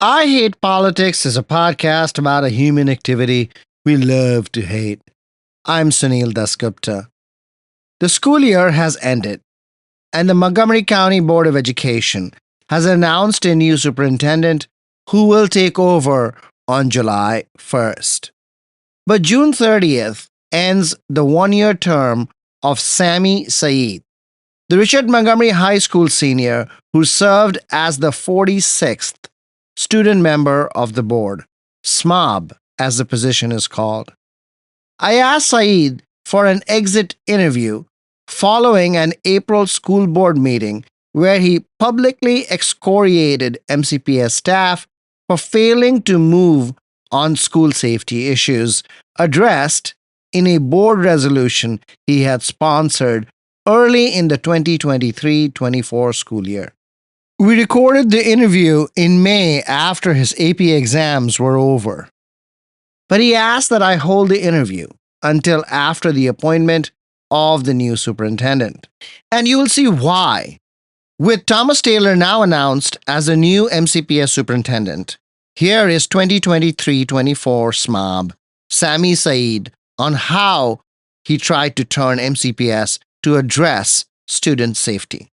I Hate Politics is a podcast about a human activity we love to hate. I'm Sunil Dasgupta. The school year has ended, and the Montgomery County Board of Education has announced a new superintendent who will take over on July 1st. But June 30th ends the 1 year term of Sami Saeed, the Richard Montgomery High School senior who served as the 46th student member of the board, SMOB as the position is called. I asked Saeed for an exit interview following an April school board meeting where he publicly excoriated MCPS staff for failing to move on school safety issues addressed in a board resolution he had sponsored early in the 2023-24 school year. We recorded the interview in May after his AP exams were over. But he asked that I hold the interview until after the appointment of the new superintendent. And you will see why. With Thomas Taylor now announced as the new MCPS superintendent, here is 2023-24 SMOB, Sami Saeed, on how he tried to turn MCPS to address student safety.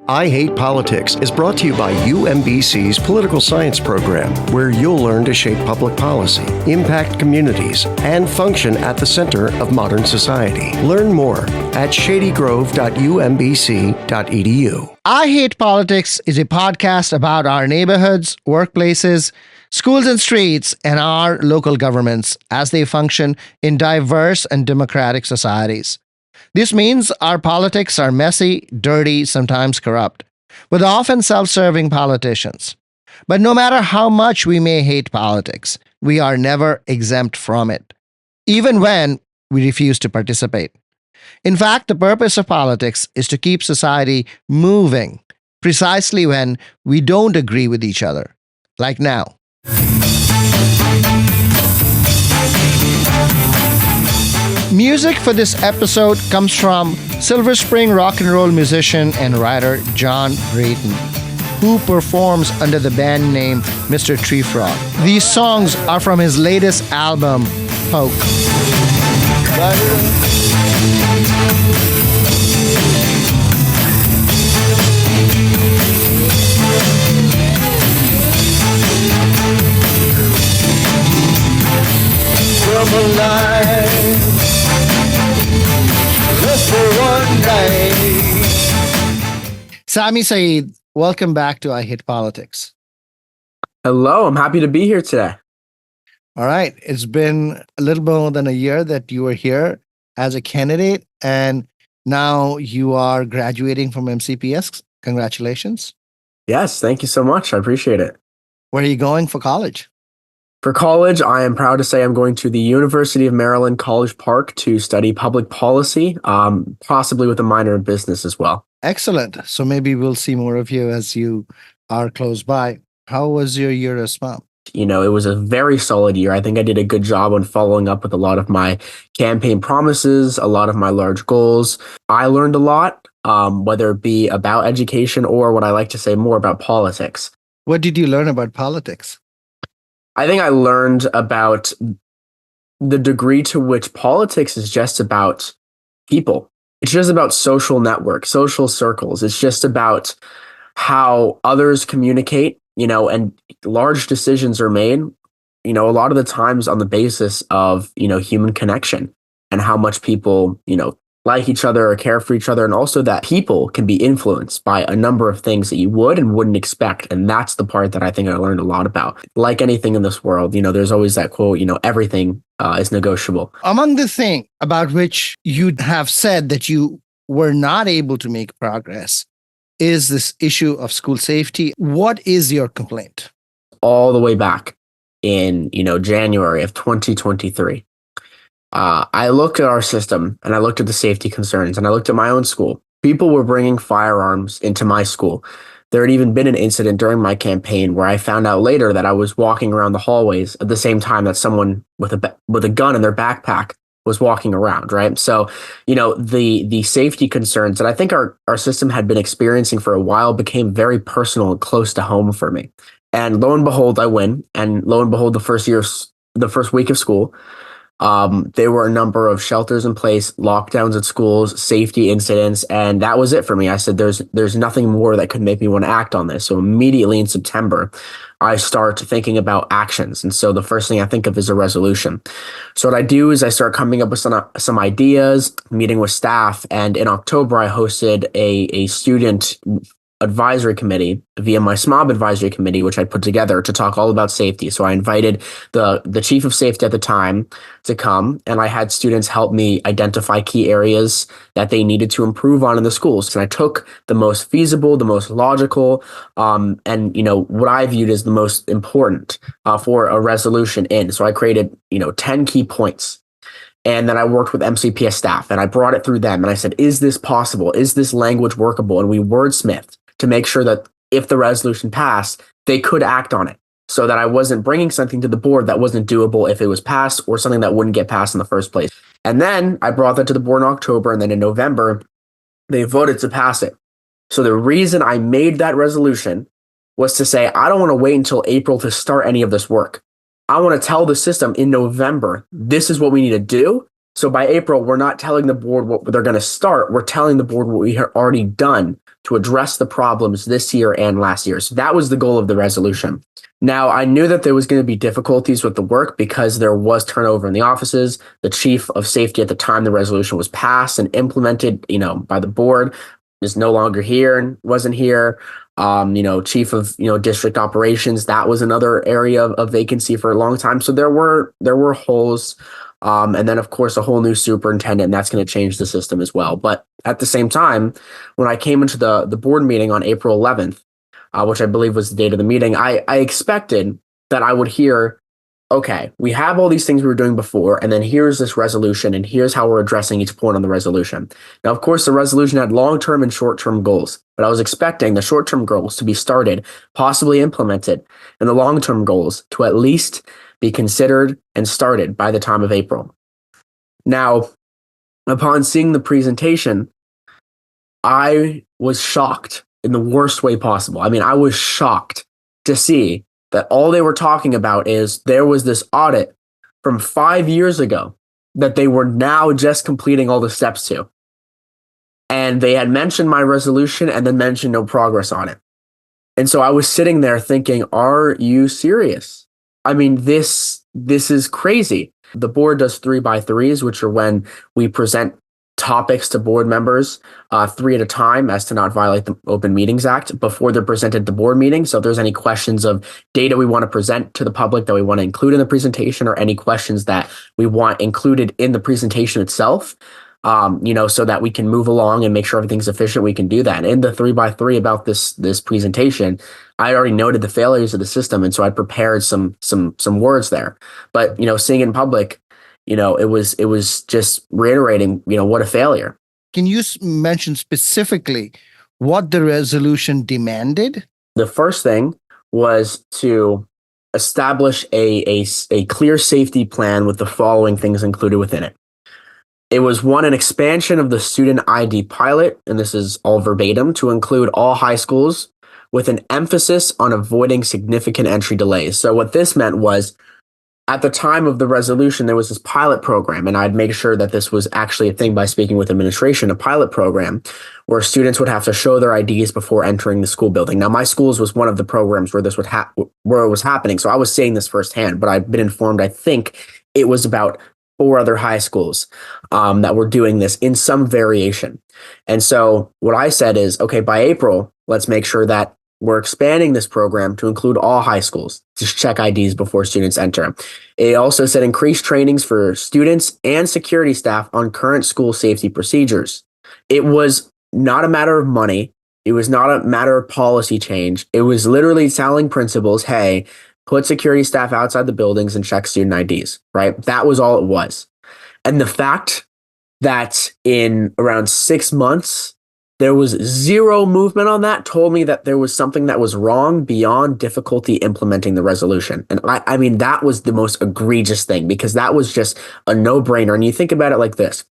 I Hate Politics is brought to you by UMBC's Political Science Program, where you'll learn to shape public policy, impact communities, and function at the center of modern society. Learn more at shadygrove.umbc.edu. I Hate Politics is a podcast about our neighborhoods, workplaces, schools and streets, and our local governments as they function in diverse and democratic societies. This means our politics are messy, dirty, sometimes corrupt, with often self-serving politicians. But no matter how much we may hate politics, we are never exempt from it, even when we refuse to participate. In fact, the purpose of politics is to keep society moving, precisely when we don't agree with each other, like now. Music for this episode comes from Silver Spring rock and roll musician and writer John Drayton, who performs under the band name Mr. Tree Frog. These songs are from his latest album, Poke. From a life just for one day. Sami Saeed, welcome back to I Hate Politics. Hello, I'm happy to be here today. All right. It's been a little more than a year that you were here as a candidate, and now you are graduating from MCPS. Congratulations. Yes, thank you so much. I appreciate it. Where are you going for college? For college, I am proud to say I'm going to the University of Maryland, College Park to study public policy, possibly with a minor in business as well. Excellent. So maybe we'll see more of you as you are close by. How was your year as mom? You know, it was a very solid year. I think I did a good job on following up with a lot of my campaign promises, a lot of my large goals. I learned a lot, whether it be about education or what I like to say more about politics. What did you learn about politics? I think I learned about the degree to which politics is just about people. It's just about social networks, social circles. It's just about how others communicate, and large decisions are made, a lot of the times on the basis of, human connection and how much people, like each other or care for each other. And also that people can be influenced by a number of things that you would and wouldn't expect. And that's the part that I think I learned a lot about. Like anything in this world, there's always that quote, everything is negotiable. Among the thing about which you have said that you were not able to make progress is this issue of school safety. What is your complaint? All the way back in, January of 2023. I looked at our system and I looked at the safety concerns and I looked at my own school. People were bringing firearms into my school. There had even been an incident during my campaign where I found out later that I was walking around the hallways at the same time that someone with a gun in their backpack was walking around, right? So, the safety concerns that I think our system had been experiencing for a while became very personal and close to home for me. And lo and behold, I win. And lo and behold, the first week of school, there were a number of shelters in place, lockdowns at schools, safety incidents, and that was it for me. I said, there's nothing more that could make me want to act on this. So immediately in September, I start thinking about actions. And so the first thing I think of is a resolution. So what I do is I start coming up with some ideas, meeting with staff, and in October I hosted a student advisory committee via my SMOB advisory committee, which I put together to talk all about safety. So I invited the chief of safety at the time to come, and I had students help me identify key areas that they needed to improve on in the schools. And I took the most feasible, the most logical, and what I viewed as the most important for a resolution in. So I created 10 key points. And then I worked with MCPS staff and I brought it through them. And I said, is this possible? Is this language workable? And we wordsmithed to make sure that if the resolution passed, they could act on it, so that I wasn't bringing something to the board that wasn't doable if it was passed, or something that wouldn't get passed in the first place. And then I brought that to the board in October, and then in November, they voted to pass it. So the reason I made that resolution was to say, I don't want to wait until April to start any of this work. I want to tell the system in November, this is what we need to do. So by April, we're not telling the board what they're going to start. We're telling the board what we have already done to address the problems this year and last year. So that was the goal of the resolution. Now, I knew that there was going to be difficulties with the work because there was turnover in the offices. The chief of safety at the time the resolution was passed and implemented, by the board, is no longer here and wasn't here. Chief of district operations, that was another area of vacancy for a long time. So there were holes. And then, of course, a whole new superintendent, and that's going to change the system as well. But at the same time, when I came into the board meeting on April 11th, which I believe was the date of the meeting, I expected that I would hear, okay, we have all these things we were doing before, and then here's this resolution, and here's how we're addressing each point on the resolution. Now, of course, the resolution had long-term and short-term goals, but I was expecting the short-term goals to be started, possibly implemented, and the long-term goals to at least be considered and started by the time of April. Now, upon seeing the presentation, I was shocked in the worst way possible. I mean, I was shocked to see that all they were talking about is there was this audit from 5 years ago that they were now just completing all the steps to. And they had mentioned my resolution and then mentioned no progress on it. And so I was sitting there thinking, are you serious? I mean, this is crazy. The board does 3x3s, which are when we present topics to board members 3 at a time, as to not violate the Open Meetings Act, before they're presented to board meetings. So if there's any questions of data we want to present to the public that we want to include in the presentation, or any questions that we want included in the presentation itself, so that we can move along and make sure everything's efficient, we can do that. And in the 3x3 about this presentation, I already noted the failures of the system, and so I prepared some words there. But seeing it in public, it was just reiterating, what a failure. Can you mention specifically what the resolution demanded? The first thing was to establish a clear safety plan with the following things included within it. It was, one, an expansion of the student ID pilot, and this is all verbatim, to include all high schools with an emphasis on avoiding significant entry delays. So what this meant was, at the time of the resolution, there was this pilot program, and I'd make sure that this was actually a thing by speaking with administration, a pilot program where students would have to show their IDs before entering the school building. Now, my school's was one of the programs where this where it was happening, so I was seeing this firsthand, but I've been informed, I think it was about 4 other high schools that were doing this in some variation. And so what I said is, okay, by April, let's make sure that we're expanding this program to include all high schools to check IDs before students enter. It also said increase trainings for students and security staff on current school safety procedures. It was not a matter of money. It was not a matter of policy change. It was literally telling principals, hey, put security staff outside the buildings and check student IDs, right? That was all it was. And the fact that in around 6 months, there was zero movement on that told me that there was something that was wrong beyond difficulty implementing the resolution. And I mean, that was the most egregious thing, because that was just a no-brainer. And you think about it like this.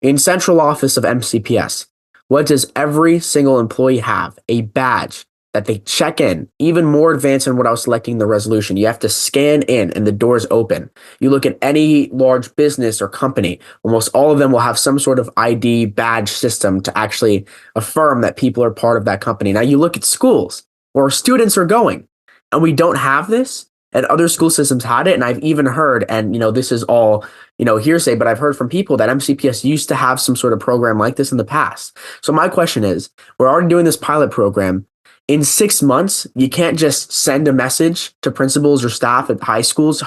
In central office of MCPS, what does every single employee have? A badge that they check in, even more advanced than what I was selecting the resolution. You have to scan in and the doors open. You look at any large business or company, almost all of them will have some sort of ID badge system to actually affirm that people are part of that company. Now you look at schools where students are going and we don't have this, and other school systems had it. And I've even heard, and this is all, hearsay, but I've heard from people that MCPS used to have some sort of program like this in the past. So my question is, we're already doing this pilot program. In 6 months, you can't just send a message to principals or staff at high schools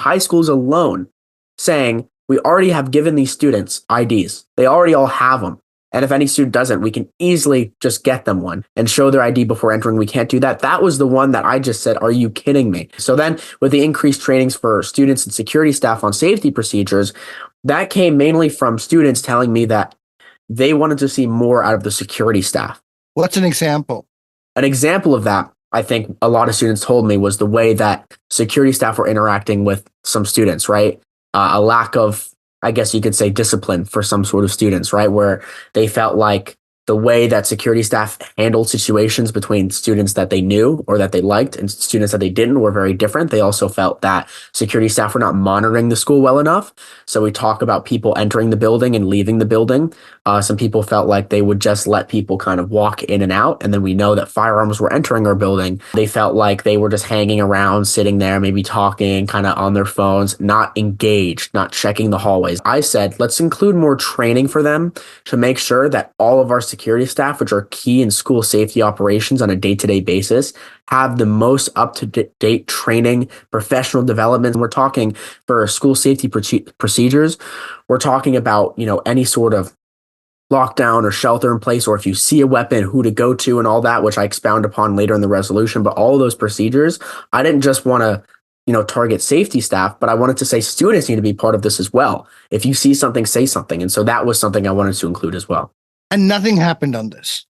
alone, saying, we already have given these students IDs. They already all have them. And if any student doesn't, we can easily just get them one and show their ID before entering. We can't do that. That was the one that I just said, are you kidding me? So then with the increased trainings for students and security staff on safety procedures, that came mainly from students telling me that they wanted to see more out of the security staff. What's an example? An example of that, I think a lot of students told me, was the way that security staff were interacting with some students, right? A lack of, I guess you could say, discipline for some sort of students, right? Where they felt like the way that security staff handled situations between students that they knew or that they liked and students that they didn't were very different. They also felt that security staff were not monitoring the school well enough. So we talk about people entering the building and leaving the building. Some people felt like they would just let people kind of walk in and out. And then we know that firearms were entering our building. They felt like they were just hanging around, sitting there, maybe talking kind of on their phones, not engaged, not checking the hallways. I said, let's include more training for them to make sure that all of our security staff, which are key in school safety operations on a day-to-day basis, have the most up-to-date training, professional development. We're talking for school safety procedures. We're talking about, any sort of lockdown or shelter in place, or if you see a weapon, who to go to and all that, which I expound upon later in the resolution. But all of those procedures, I didn't just want to target safety staff, but I wanted to say students need to be part of this as well. If you see something, say something. And so that was something I wanted to include as well. And nothing happened on this.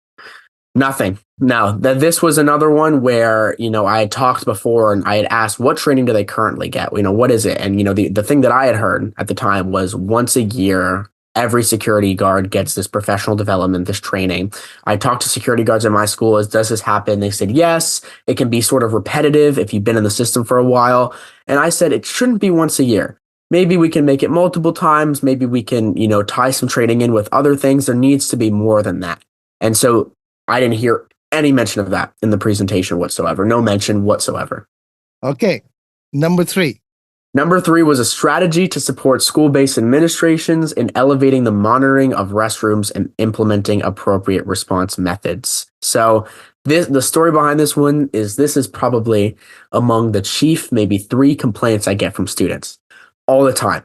Nothing. No, this was another one where, I had talked before and I had asked, what training do they currently get? What is it? And, the thing that I had heard at the time was once a year, every security guard gets this professional development, this training. I talked to security guards in my school as, does this happen? They said, yes, it can be sort of repetitive if you've been in the system for a while. And I said, it shouldn't be once a year. Maybe we can make it multiple times. Maybe we can, tie some training in with other things. There needs to be more than that. And so I didn't hear any mention of that in the presentation whatsoever. No mention whatsoever. Okay. Number 3. Number 3 was a strategy to support school-based administrations in elevating the monitoring of restrooms and implementing appropriate response methods. So the story behind this one is, this is probably among the chief, maybe 3 complaints I get from students all the time.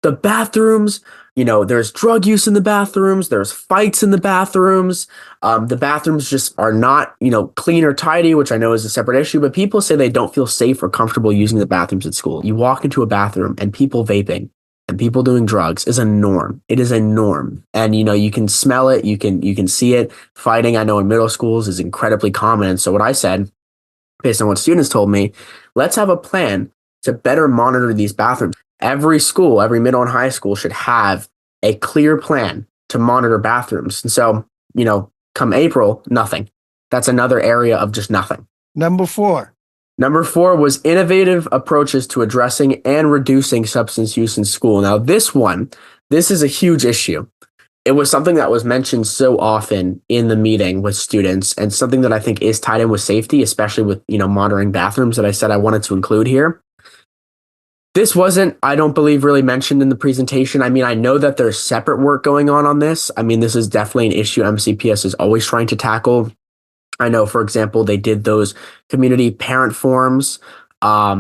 The bathrooms, there's drug use in the bathrooms, there's fights in the bathrooms. The bathrooms just are not, clean or tidy, which I know is a separate issue, but people say they don't feel safe or comfortable using the bathrooms at school. You walk into a bathroom and people vaping and people doing drugs is a norm. It is a norm. And, you can smell it, you can see it. Fighting, I know in middle schools, is incredibly common. And so what I said, based on what students told me, let's have a plan to better monitor these bathrooms. Every school, every middle and high school should have a clear plan to monitor bathrooms. And so, come April, nothing. That's another area of just nothing. Number 4. Number 4 was innovative approaches to addressing and reducing substance use in school. Now, this is a huge issue. It was something that was mentioned so often in the meeting with students, and something that I think is tied in with safety, especially with, monitoring bathrooms, that I said I wanted to include here. This wasn't, I don't believe, really mentioned in the presentation. I mean, I know that there's separate work going on this. I mean, this is definitely an issue MCPS is always trying to tackle. I know, for example, they did those community parent forums, all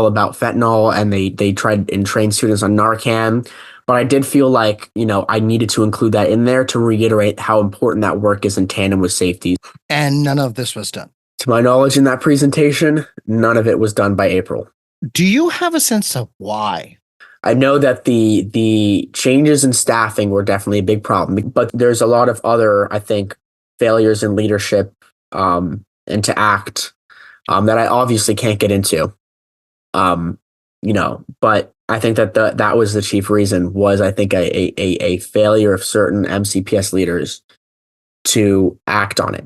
about fentanyl, and they tried and trained students on Narcan. But I did feel like, I needed to include that in there to reiterate how important that work is in tandem with safety. And none of this was done. To my knowledge, in that presentation, none of it was done by April. Do you have a sense of why? I know that the changes in staffing were definitely a big problem, but there's a lot of other, I think, failures in leadership and to act that I obviously can't get into. But I think that that was the chief reason, was I think a failure of certain MCPS leaders to act on it.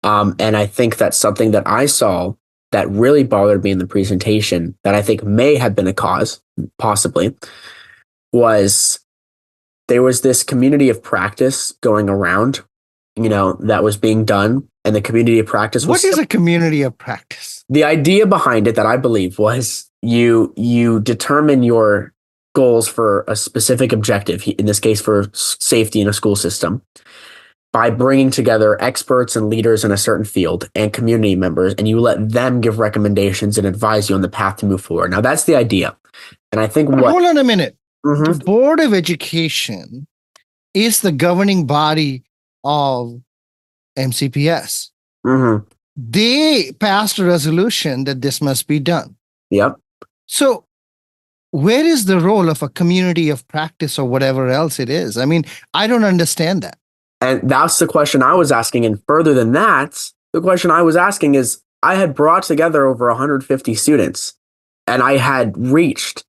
And I think that's something that I saw that really bothered me in the presentation that I think may have been a cause, possibly, was there was this community of practice going around, that was being done. And the community of practice was What is a community of practice? the idea behind it that I believe was you determine your goals for a specific objective, in this case for safety in a school system, by bringing together experts and leaders in a certain field and community members, and you let them give recommendations and advise you on the path to move forward. Now that's the idea. And I think Hold on a minute. Mhm. The Board of Education is the governing body of MCPS. Mhm. They passed a resolution that this must be done. Yep. So, where is the role of a community of practice or whatever else it is? I mean, I don't understand that. And that's the question I was asking. And further than that, the question I was asking is I had brought together over 150 students and I had reached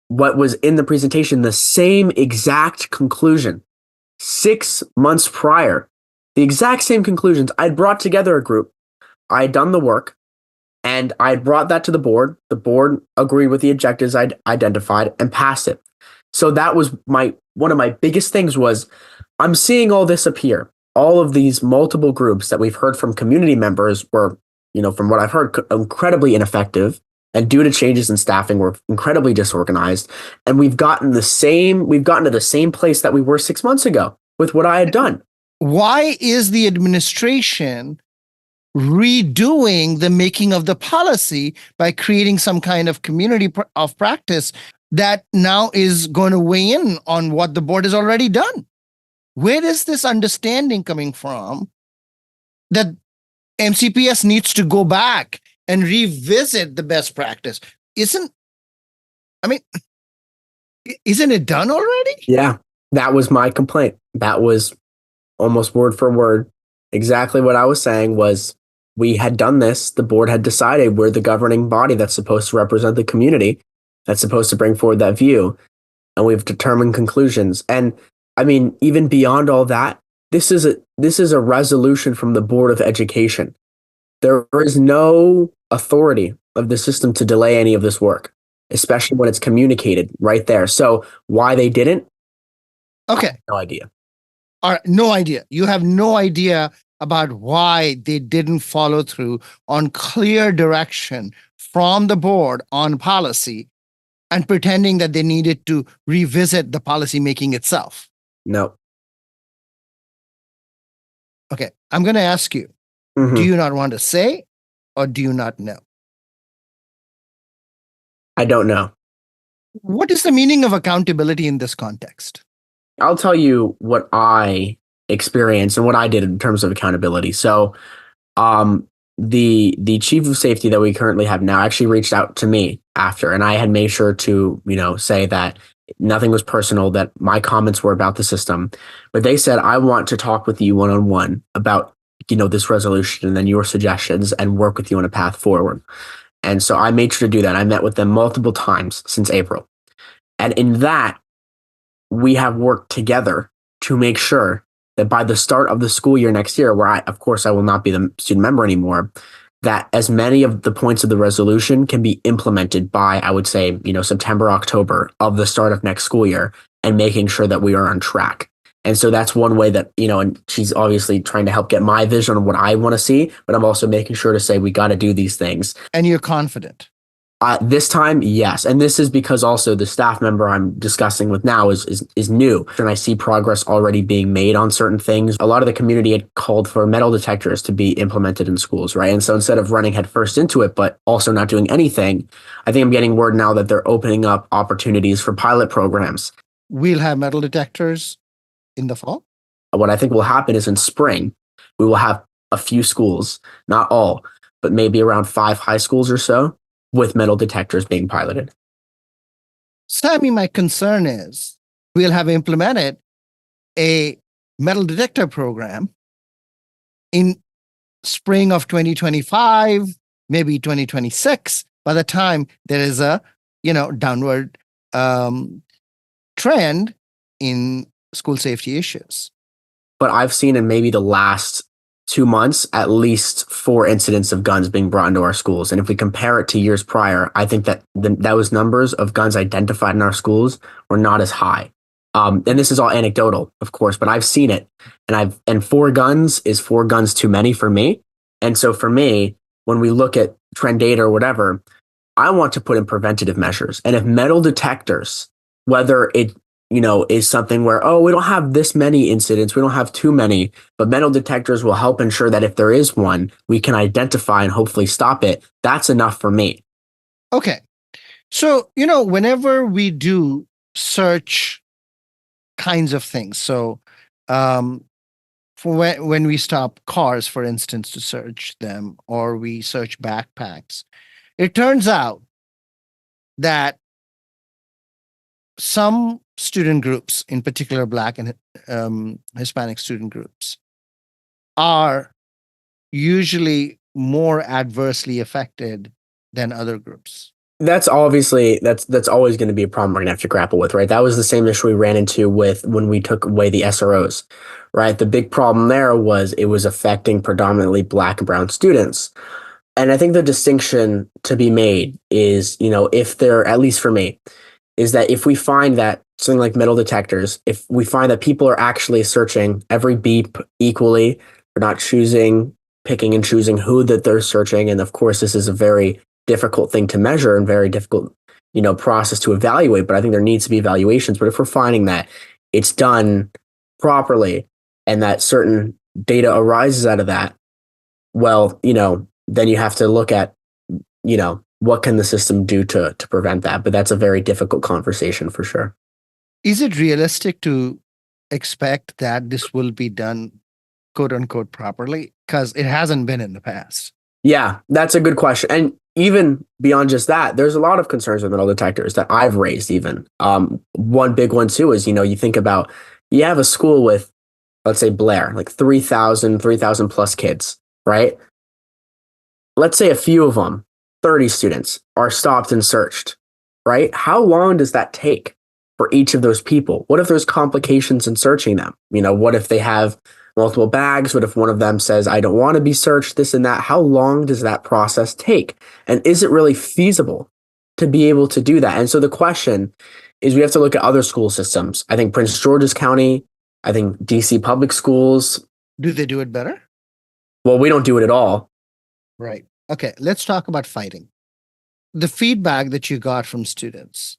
what was in the presentation, the same exact conclusion 6 months prior, the exact same conclusions. I'd brought together a group, I had done the work, and I had brought that to the board. The board agreed with the objectives I'd identified and passed it. So that was one of my biggest things was I'm seeing all this appear. All of these multiple groups that we've heard from community members were, from what I've heard, incredibly ineffective. And due to changes in staffing, we're incredibly disorganized. And we've gotten to the same place that we were 6 months ago with what I had done. Why is the administration redoing the making of the policy by creating some kind of community of practice that now is going to weigh in on what the board has already done? Where is this understanding coming from that MCPS needs to go back and revisit the best practice? Isn't it done already? Yeah, that was my complaint. That was almost word for word. Exactly what I was saying was we had done this. The board had decided we're the governing body that's supposed to represent the community, that's supposed to bring forward that view. And we've determined conclusions. And I mean, even beyond all that, this is a resolution from the Board of Education. There is no authority of the system to delay any of this work, especially when it's communicated right there. So why they didn't? Okay. No idea. All right, no idea. You have no idea about why they didn't follow through on clear direction from the board on policy and pretending that they needed to revisit the policy making itself. No. Okay, I'm going to ask you, do you not want to say or do you not know? I don't know. What is the meaning of accountability in this context? I'll tell you what I experienced and what I did in terms of accountability. So, the chief of safety that we currently have now actually reached out to me after, and I had made sure to, say that nothing was personal, that my comments were about the system, but they said, I want to talk with you one-on-one about, this resolution and then your suggestions and work with you on a path forward. And so I made sure to do that. I met with them multiple times since April. And in that, we have worked together to make sure that by the start of the school year next year, where of course I will not be the student member anymore, that as many of the points of the resolution can be implemented by, I would say, September, October of the start of next school year, and making sure that we are on track. And so that's one way that, and she's obviously trying to help get my vision on what I want to see, but I'm also making sure to say we got to do these things. And you're confident? This time, yes. And this is because also the staff member I'm discussing with now is new. And I see progress already being made on certain things. A lot of the community had called for metal detectors to be implemented in schools, right? And so instead of running headfirst into it, but also not doing anything, I think I'm getting word now that they're opening up opportunities for pilot programs. We'll have metal detectors in the fall? What I think will happen is in spring, we will have a few schools, not all, but maybe around 5 high schools or so, with metal detectors being piloted. Sami, my concern is we'll have implemented a metal detector program in spring of 2025, maybe 2026, by the time there is a downward trend in school safety issues. But I've seen in maybe the last 2 months, at least 4 incidents of guns being brought into our schools. And if we compare it to years prior, I think that those numbers of guns identified in our schools were not as high. And this is all anecdotal, of course, but I've seen it, and 4 guns is 4 guns too many for me. And so for me, when we look at trend data or whatever, I want to put in preventative measures. And if metal detectors, whether it is something where, oh, we don't have this many incidents, we don't have too many, but metal detectors will help ensure that if there is one, we can identify and hopefully stop it. That's enough for me. Okay. So, whenever we do search kinds of things, so for when we stop cars, for instance, to search them, or we search backpacks, it turns out that some student groups, in particular Black and Hispanic student groups, are usually more adversely affected than other groups. That's obviously that's always going to be a problem we're going to have to grapple with, right? That was the same issue we ran into with when we took away the SROs, right? The big problem there was it was affecting predominantly Black and brown students. And I think the distinction to be made is, if they're, at least for me, is that if we find that something like metal detectors, if we find that people are actually searching every beep equally, they're not picking and choosing who that they're searching. And of course, this is a very difficult thing to measure and very difficult, process to evaluate. But I think there needs to be evaluations. But if we're finding that it's done properly and that certain data arises out of that, well, then you have to look at, what can the system do to prevent that? But that's a very difficult conversation for sure. Is it realistic to expect that this will be done, quote unquote, properly? Because it hasn't been in the past. Yeah, that's a good question. And even beyond just that, there's a lot of concerns with metal detectors that I've raised even. One big one too is, you think about, you have a school with, let's say Blair, like 3,000 plus kids, right? Let's say a few of them, 30 students, are stopped and searched, right? How long does that take for each of those people? What if there's complications in searching them? What if they have multiple bags? What if one of them says, I don't want to be searched, this and that? How long does that process take? And is it really feasible to be able to do that? And so the question is, we have to look at other school systems. I think Prince George's County, I think DC public schools. Do they do it better? Well, we don't do it at all. Right. Okay, let's talk about fighting. The feedback that you got from students,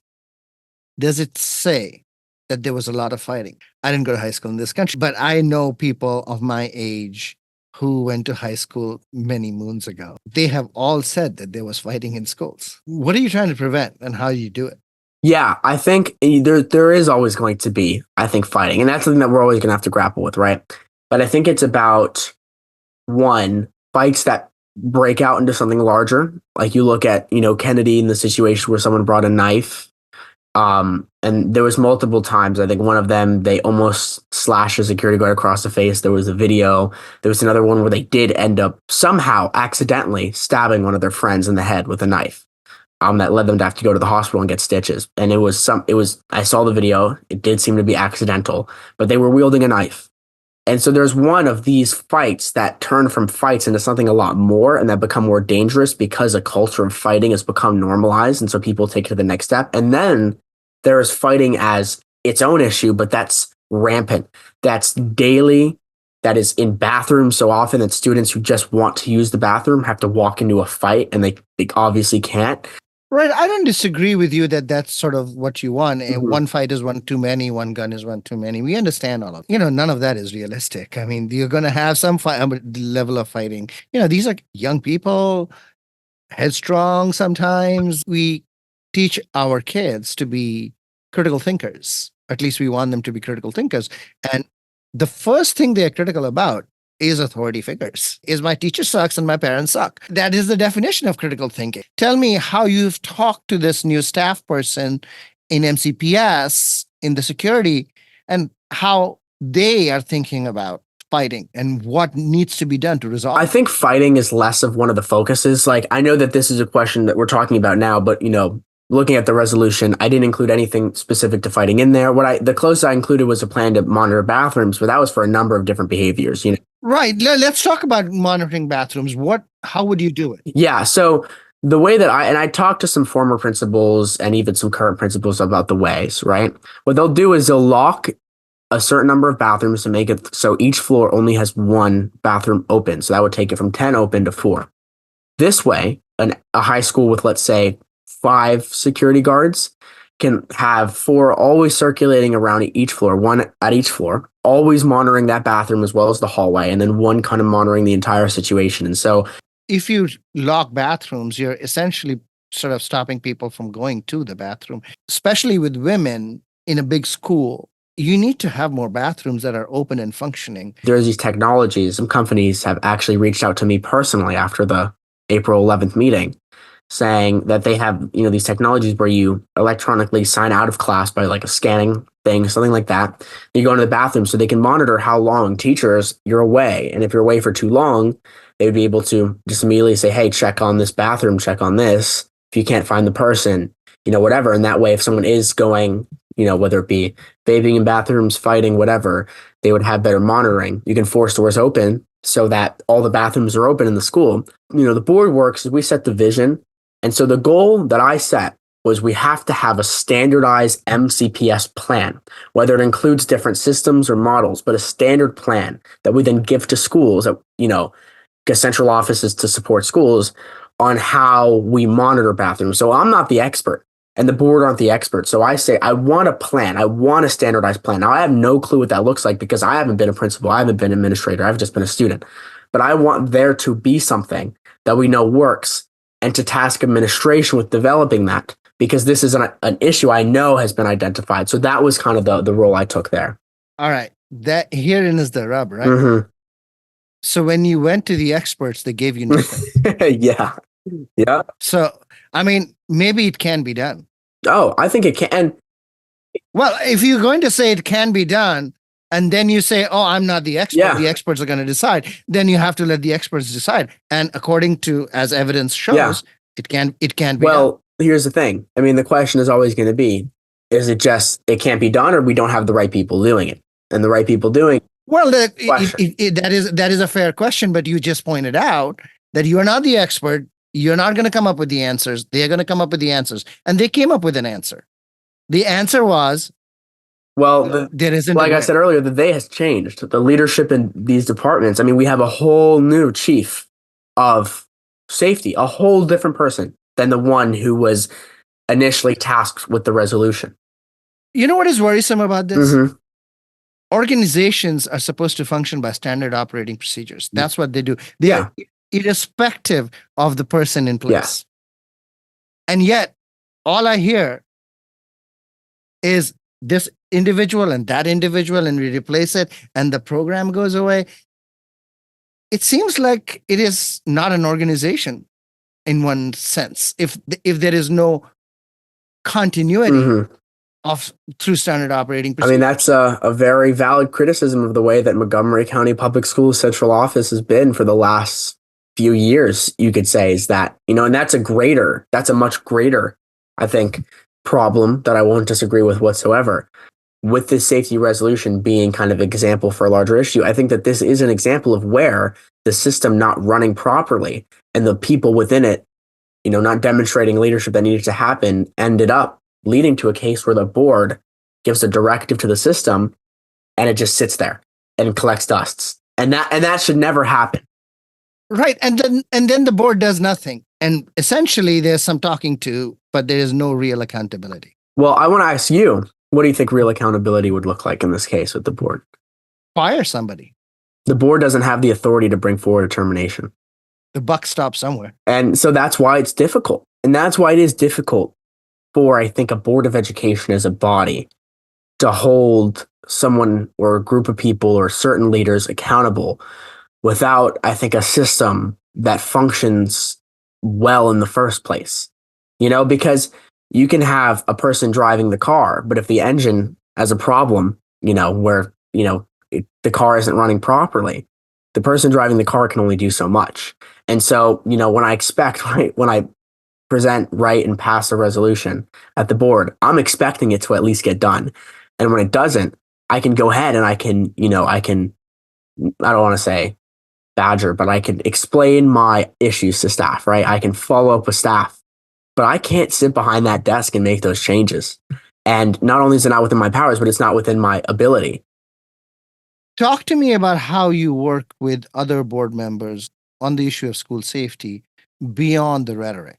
does it say that there was a lot of fighting? I didn't go to high school in this country, but I know people of my age who went to high school many moons ago. They have all said that there was fighting in schools. What are you trying to prevent and how do you do it? Yeah, I think there is always going to be, fighting. And that's something that we're always going to have to grapple with, right? But I think it's about, one, fights that break out into something larger. Like you look at, Kennedy in the situation where someone brought a knife. And there was multiple times. I think one of them, they almost slashed a security guard across the face. There was a video. There was another one where they did end up somehow accidentally stabbing one of their friends in the head with a knife. That led them to have to go to the hospital and get stitches. And I saw the video. It did seem to be accidental, but they were wielding a knife. And so there's one of these fights that turn from fights into something a lot more and that become more dangerous because a culture of fighting has become normalized. And so people take it to the next step. And then there is fighting as its own issue, but that's rampant. That's daily. That is in bathrooms so often that students who just want to use the bathroom have to walk into a fight and they obviously can't. Right. I don't disagree with you that that's sort of what you want. Mm-hmm. One fight is one too many. One gun is one too many. We understand all of it. None of that is realistic. I mean, you're going to have some level of fighting. These are young people, headstrong sometimes. We teach our kids to be critical thinkers. At least we want them to be critical thinkers. And the first thing they're critical about is authority figures. Is my teacher sucks and my parents suck. That is the definition of critical thinking. Tell me how you've talked to this new staff person in MCPS in the security and how they are thinking about fighting and what needs to be done to resolve. I think fighting is less of one of the focuses. Like, I know that this is a question that we're talking about now, but looking at the resolution, I didn't include anything specific to fighting in there. The closest I included was a plan to monitor bathrooms, but that was for a number of different behaviors. Right. Let's talk about monitoring bathrooms. How would you do it? Yeah. So the way that I talked to some former principals and even some current principals about the ways, right? What they'll do is they'll lock a certain number of bathrooms to make it so each floor only has one bathroom open. So that would take it from 10 open to 4. This way, a high school with, let's say, 5 security guards can have 4 always circulating around each floor, one at each floor, always monitoring that bathroom as well as the hallway, and then one kind of monitoring the entire situation. And so, if you lock bathrooms, you're essentially sort of stopping people from going to the bathroom, especially with women in a big school. You need to have more bathrooms that are open and functioning. there's these technologies. Some companies have actually reached out to me personally after the April 11th meeting, saying that they have, these technologies where you electronically sign out of class by like a scanning thing, something like that. You go into the bathroom so they can monitor how long teachers you're away. And if you're away for too long, they would be able to just immediately say, hey, check on this bathroom, check on this. If you can't find the person, whatever. And that way, if someone is going, whether it be vaping in bathrooms, fighting, whatever, they would have better monitoring. You can force doors open so that all the bathrooms are open in the school. The board works is we set the vision. And so the goal that I set was we have to have a standardized MCPS plan, whether it includes different systems or models, but a standard plan that we then give to schools that, central offices to support schools on how we monitor bathrooms. So I'm not the expert and the board aren't the experts. So I say, I want a plan. I want a standardized plan. Now I have no clue what that looks like because I haven't been a principal. I haven't been an administrator. I've just been a student, but I want there to be something that we know works and to task administration with developing that because this is an issue I know has been identified. So that was kind of the role I took there. All right. That herein is the rub, right? Mm-hmm. So when you went to the experts, they gave you nothing. Yeah. Yeah. So, I mean, maybe it can be done. Oh, I think it can. Well, if you're going to say it can be done, and then you say, oh, I'm not the expert, the experts are going to decide, then you have to let the experts decide. And according to, as evidence shows, it can be done. Well, here's the thing. I mean, the question is always going to be, is it just, it can't be done or we don't have the right people doing it? And the right people doing well, that is a fair question, but you just pointed out that you are not the expert. You're not going to come up with the answers. They're going to come up with the answers. And they came up with an answer. The answer was, well, there isn't. Like I said earlier, the day has changed. The leadership in these departments. I mean, we have a whole new chief of safety, a whole different person than the one who was initially tasked with the resolution. You know what is worrisome about this? Mm-hmm. Organizations are supposed to function by standard operating procedures. That's what they do. They are irrespective of the person in place. Yes. And yet, all I hear is this individual and that individual, and we replace it, and the program goes away. It seems like it is not an organization in one sense. If there is no continuity of through standard operating procedures. I mean, that's a very valid criticism of the way that Montgomery County Public Schools Central Office has been for the last few years, you could say, is that, and that's a much greater, I think, problem that I won't disagree with whatsoever. With this safety resolution being kind of example for a larger issue, I think that this is an example of where the system not running properly and the people within it, not demonstrating leadership that needed to happen ended up leading to a case where the board gives a directive to the system and it just sits there and collects dusts. And that should never happen. Right. And then the board does nothing. And essentially there's some talking to, but there is no real accountability. Well, I want to ask you, what do you think real accountability would look like in this case with the board? Fire somebody. The board doesn't have the authority to bring forward a termination. The buck stops somewhere. And so that's why it's difficult. And that's why it is difficult for, I think, a board of education as a body to hold someone or a group of people or certain leaders accountable without, I think, a system that functions well in the first place. Because you can have a person driving the car, but if the engine has a problem, where, the car isn't running properly, the person driving the car can only do so much. And so, when I present, write, and pass a resolution at the board, I'm expecting it to at least get done. And when it doesn't, I can go ahead and I can I don't want to say badger, but I can explain my issues to staff, right? I can follow up with staff, but I can't sit behind that desk and make those changes. And not only is it not within my powers, but it's not within my ability. Talk to me about how you work with other board members on the issue of school safety beyond the rhetoric.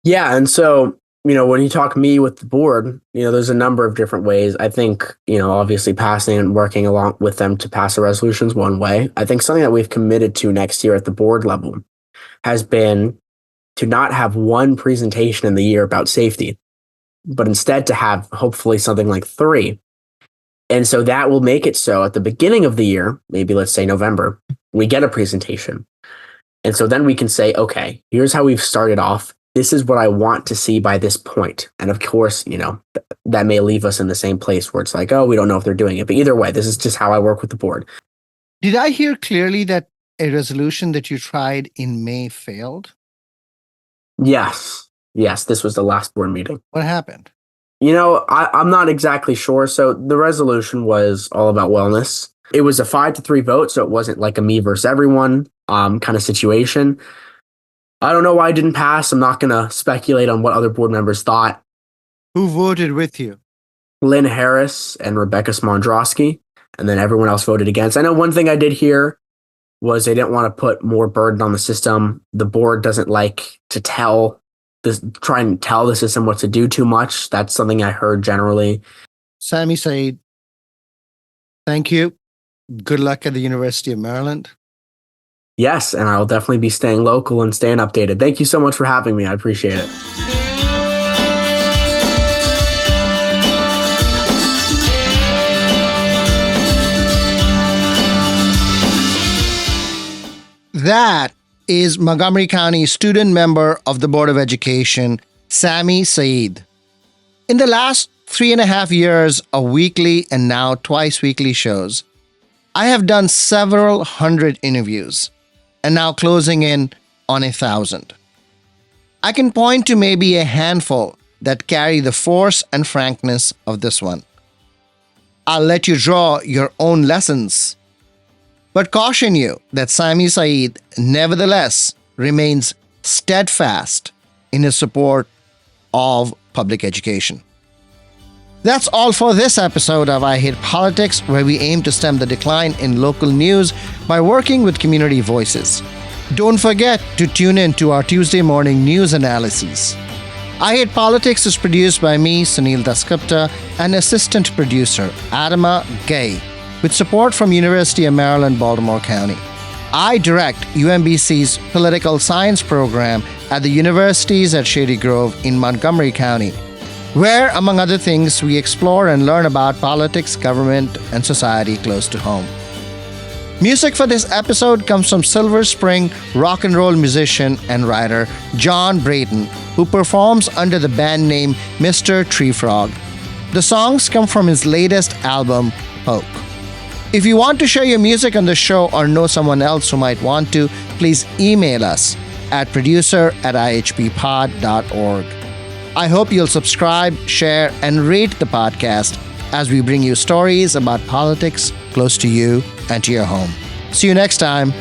Yeah. And so, when you talk me with the board, there's a number of different ways. I think, obviously passing and working along with them to pass a resolution is one way. I think something that we've committed to next year at the board level has been to not have one presentation in the year about safety, but instead to have hopefully something like 3. And so that will make it so at the beginning of the year, maybe let's say November, we get a presentation. And so then we can say, okay, here's how we've started off. This is what I want to see by this point. And of course, that may leave us in the same place where it's like, oh, we don't know if they're doing it. But either way, this is just how I work with the board. Did I hear clearly that a resolution that you tried in May failed? Yes, this was the last board meeting. What happened? I'm not exactly sure. So the resolution was all about wellness. It was a 5-3 vote, so it wasn't like a me versus everyone kind of situation. I don't know why it didn't pass. I'm not going to speculate on what other board members thought. Who voted with you? Lynn Harris and Rebecca Smondrowski, and then everyone else voted against. I know one thing I did hear was they didn't want to put more burden on the system. The board doesn't like to try and tell the system what to do too much. That's something I heard generally. Sami, Saeed, thank you. Good luck at the University of Maryland. Yes, and I'll definitely be staying local and staying updated. Thank you so much for having me. I appreciate it. That is Montgomery County student member of the Board of Education, Sami Saeed. In the last 3.5 years of weekly and now twice weekly shows, I have done several hundred interviews and now closing in on 1,000. I can point to maybe a handful that carry the force and frankness of this one. I'll let you draw your own lessons, but caution you that Sami Saeed nevertheless remains steadfast in his support of public education. That's all for this episode of I Hate Politics, where we aim to stem the decline in local news by working with community voices. Don't forget to tune in to our Tuesday morning news analyses. I Hate Politics is produced by me, Sunil Dasgupta, and assistant producer, Adama Gay, with support from University of Maryland, Baltimore County. I direct UMBC's political science program at the universities at Shady Grove in Montgomery County, where, among other things, we explore and learn about politics, government, and society close to home. Music for this episode comes from Silver Spring rock and roll musician and writer John Brayton, who performs under the band name Mr. Tree Frog. The songs come from his latest album, Poke. If you want to share your music on the show or know someone else who might want to, please email us at producer@ihppod.org. I hope you'll subscribe, share, and rate the podcast as we bring you stories about politics close to you and to your home. See you next time.